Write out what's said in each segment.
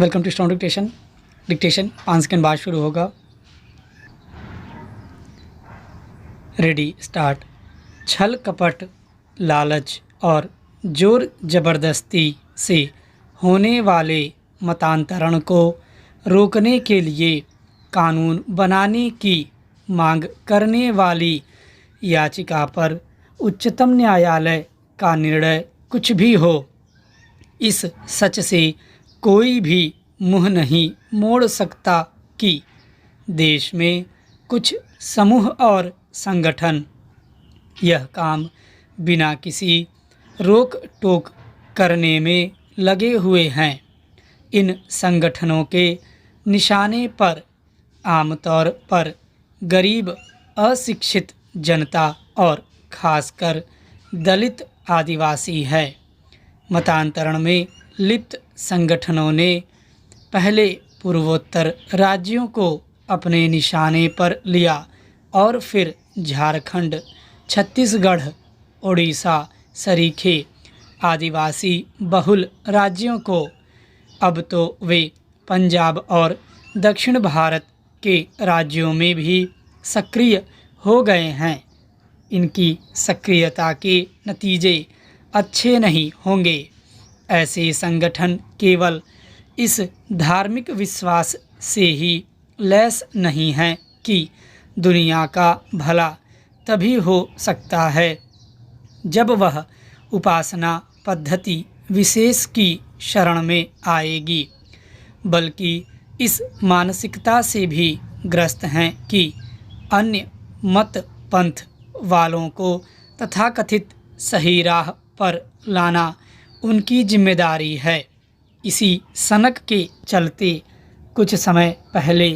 Welcome to strong dictation 5 second बाद शुरू होगा। Ready start. छल कपट, लालच और जोर ज़बरदस्ती से होने वाले मतांतरण को रोकने के लिए कानून बनाने की मांग करने वाली याचिका पर उच्चतम न्यायालय का निर्णय कुछ भी हो, इस सच से कोई भी मुंह नहीं मोड़ सकता कि देश में कुछ समूह और संगठन यह काम बिना किसी रोक टोक करने में लगे हुए हैं। इन संगठनों के निशाने पर आमतौर पर गरीब, अशिक्षित जनता और खासकर दलित आदिवासी है। मतांतरण में लिप्त संगठनों ने पहले पूर्वोत्तर राज्यों को अपने निशाने पर लिया और फिर झारखंड, छत्तीसगढ़, ओडिशा सरीखे आदिवासी बहुल राज्यों को। अब तो वे पंजाब और दक्षिण भारत के राज्यों में भी सक्रिय हो गए हैं। इनकी सक्रियता के नतीजे अच्छे नहीं होंगे। ऐसे संगठन केवल इस धार्मिक विश्वास से ही लैस नहीं हैं कि दुनिया का भला तभी हो सकता है जब वह उपासना पद्धति विशेष की शरण में आएगी, बल्कि इस मानसिकता से भी ग्रस्त हैं कि अन्य मत पंथ वालों को तथाकथित सही राह पर लाना उनकी जिम्मेदारी है। इसी सनक के चलते कुछ समय पहले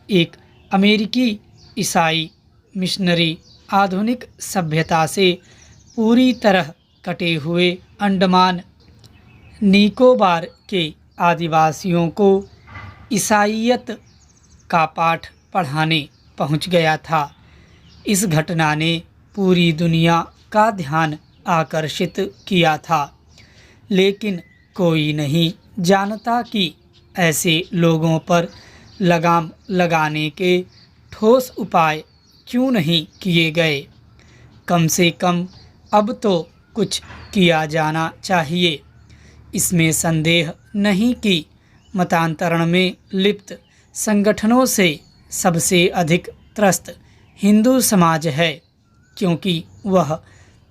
एक अमेरिकी ईसाई मिशनरी आधुनिक सभ्यता से पूरी तरह कटे हुए अंडमान निकोबार के आदिवासियों को ईसाईयत का पाठ पढ़ाने पहुंच गया था। इस घटना ने पूरी दुनिया का ध्यान आकर्षित किया था, लेकिन कोई नहीं जानता कि ऐसे लोगों पर लगाम लगाने के ठोस उपाय क्यों नहीं किए गए। कम से कम अब तो कुछ किया जाना चाहिए। इसमें संदेह नहीं कि मतांतरण में लिप्त संगठनों से सबसे अधिक त्रस्त हिंदू समाज है, क्योंकि वह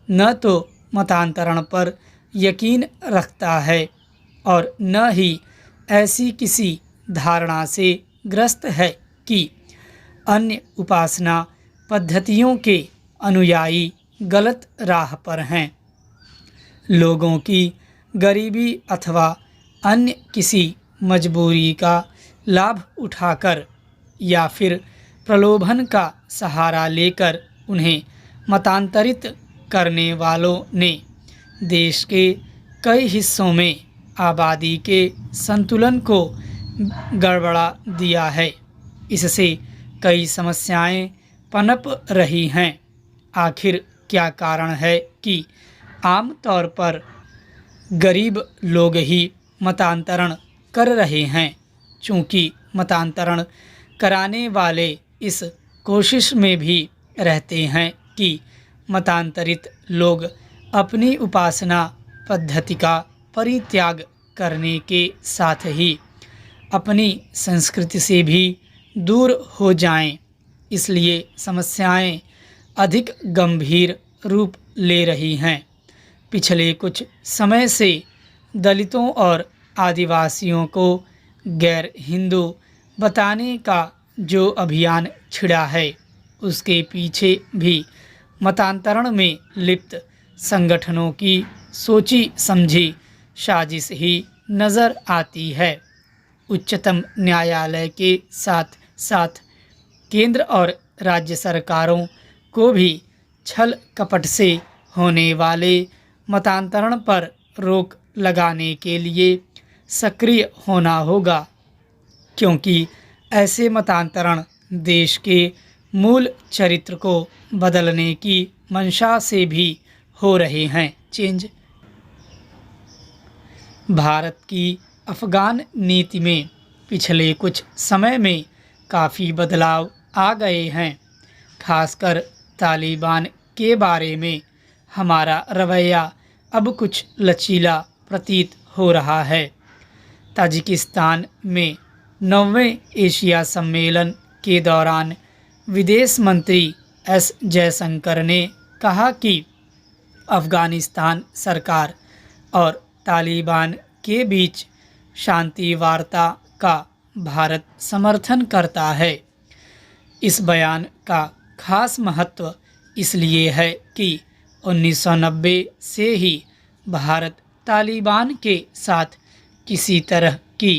न तो मतांतरण पर यकीन रखता है और न ही ऐसी किसी धारणा से ग्रस्त है कि अन्य उपासना पद्धतियों के अनुयायी गलत राह पर हैं। लोगों की गरीबी अथवा अन्य किसी मजबूरी का लाभ उठाकर या फिर प्रलोभन का सहारा लेकर उन्हें मतांतरित करने वालों ने देश के कई हिस्सों में आबादी के संतुलन को गड़बड़ा दिया है। इससे कई समस्याएं पनप रही हैं। आखिर क्या कारण है कि आम तौर पर गरीब लोग ही मतांतरण कर रहे हैं? चूँकि मतांतरण कराने वाले इस कोशिश में भी रहते हैं कि मतांतरित लोग अपनी उपासना पद्धति का परित्याग करने के साथ ही अपनी संस्कृति से भी दूर हो जाएं। इसलिए समस्याएं अधिक गंभीर रूप ले रही हैं। पिछले कुछ समय से दलितों और आदिवासियों को गैर हिंदू बताने का जो अभियान छिड़ा है, उसके पीछे भी मतांतरण में लिप्त संगठनों की सोची समझी साजिश ही नज़र आती है। उच्चतम न्यायालय के साथ साथ केंद्र और राज्य सरकारों को भी छल कपट से होने वाले मतांतरण पर रोक लगाने के लिए सक्रिय होना होगा, क्योंकि ऐसे मतांतरण देश के मूल चरित्र को बदलने की मंशा से भी हो रहे हैं। भारत की अफ़गान नीति में पिछले कुछ समय में काफ़ी बदलाव आ गए हैं। खासकर तालिबान के बारे में हमारा रवैया अब कुछ लचीला प्रतीत हो रहा है। ताजिकिस्तान में 9वें एशिया सम्मेलन के दौरान विदेश मंत्री एस जयशंकर ने कहा कि अफ़गानिस्तान सरकार और तालिबान के बीच शांति वार्ता का भारत समर्थन करता है। इस बयान का खास महत्व इसलिए है कि 1990 से ही भारत तालिबान के साथ किसी तरह की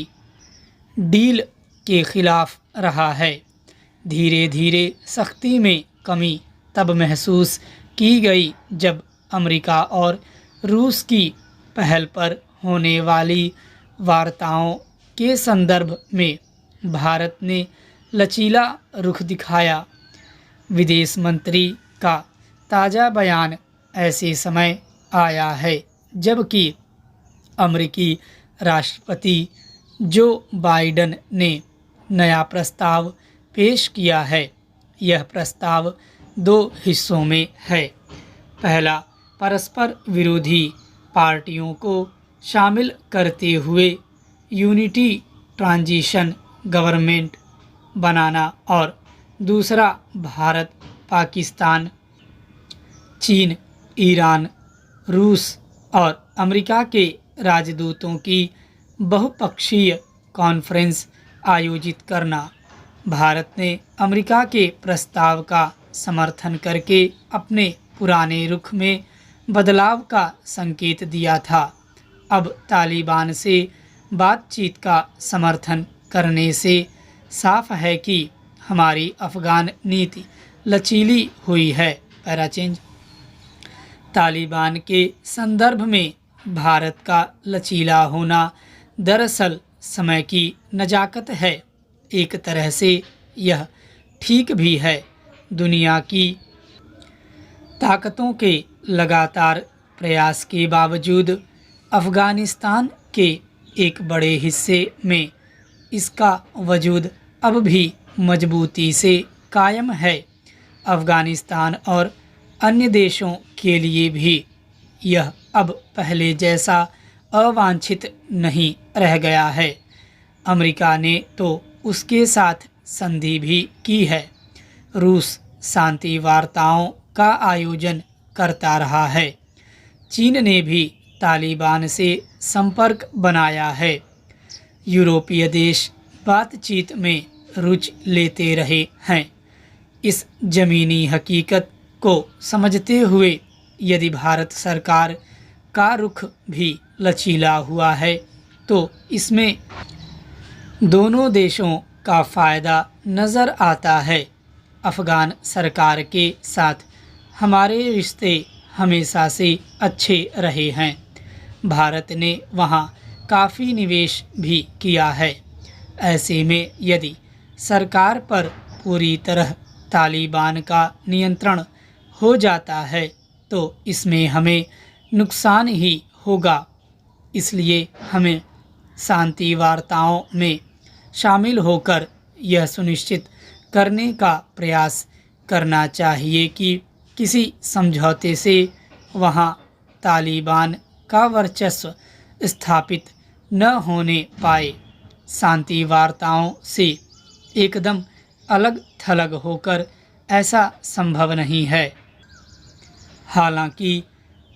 डील के खिलाफ रहा है। धीरे धीरे सख्ती में कमी तब महसूस की गई जब अमेरिका और रूस की पहल पर होने वाली वार्ताओं के संदर्भ में भारत ने लचीला रुख दिखाया। विदेश मंत्री का ताज़ा बयान ऐसे समय आया है जबकि अमेरिकी राष्ट्रपति जो बाइडन ने नया प्रस्ताव पेश किया है। यह प्रस्ताव 2 हिस्सों में है। पहला, परस्पर विरोधी पार्टियों को शामिल करते हुए यूनिटी ट्रांजिशन गवर्नमेंट बनाना और दूसरा, भारत, पाकिस्तान, चीन, ईरान, रूस और अमेरिका के राजदूतों की बहुपक्षीय कॉन्फ्रेंस आयोजित करना। भारत ने अमेरिका के प्रस्ताव का समर्थन करके अपने पुराने रुख में बदलाव का संकेत दिया था। अब तालिबान से बातचीत का समर्थन करने से साफ है कि हमारी अफ़गान नीति लचीली हुई है। Para change. तालिबान के संदर्भ में भारत का लचीला होना दरअसल समय की नज़ाकत है। एक तरह से यह ठीक भी है। दुनिया की ताकतों के लगातार प्रयास के बावजूद अफ़गानिस्तान के एक बड़े हिस्से में इसका वजूद अब भी मजबूती से कायम है। अफ़गानिस्तान और अन्य देशों के लिए भी यह अब पहले जैसा अवांछित नहीं रह गया है। अमेरिका ने तो उसके साथ संधि भी की है। रूस शांति वार्ताओं का आयोजन करता रहा है। चीन ने भी तालिबान से संपर्क बनाया है। यूरोपीय देश बातचीत में रुचि लेते रहे हैं। इस ज़मीनी हकीकत को समझते हुए यदि भारत सरकार का रुख भी लचीला हुआ है तो इसमें दोनों देशों का फ़ायदा नज़र आता है। अफ़गान सरकार के साथ हमारे रिश्ते हमेशा से अच्छे रहे हैं। भारत ने वहाँ काफ़ी निवेश भी किया है। ऐसे में यदि सरकार पर पूरी तरह तालिबान का नियंत्रण हो जाता है तो इसमें हमें नुकसान ही होगा। इसलिए हमें शांति वार्ताओं में शामिल होकर यह सुनिश्चित करने का प्रयास करना चाहिए कि किसी समझौते से वहाँ तालिबान का वर्चस्व स्थापित न होने पाए। शांति वार्ताओं से एकदम अलग थलग होकर ऐसा संभव नहीं है। हालांकि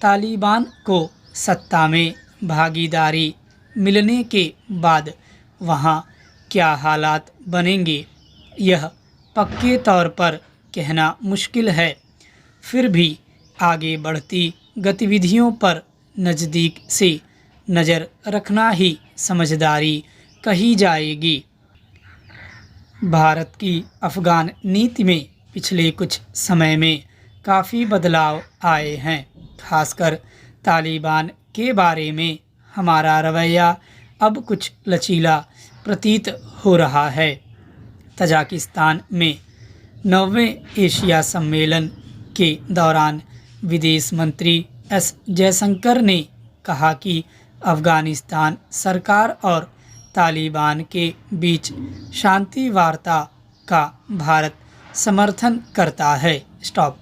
तालिबान को सत्ता में भागीदारी मिलने के बाद वहाँ क्या हालात बनेंगे यह पक्के तौर पर कहना मुश्किल है। फिर भी आगे बढ़ती गतिविधियों पर नज़दीक से नज़र रखना ही समझदारी कही जाएगी। भारत की अफ़गान नीति में पिछले कुछ समय में काफ़ी बदलाव आए हैं। खासकर तालिबान के बारे में हमारा रवैया अब कुछ लचीला प्रतीत हो रहा है। तजाकिस्तान में 9वें एशिया सम्मेलन के दौरान विदेश मंत्री एस जयशंकर ने कहा कि अफ़गानिस्तान सरकार और तालिबान के बीच शांति वार्ता का भारत समर्थन करता है। स्टॉप।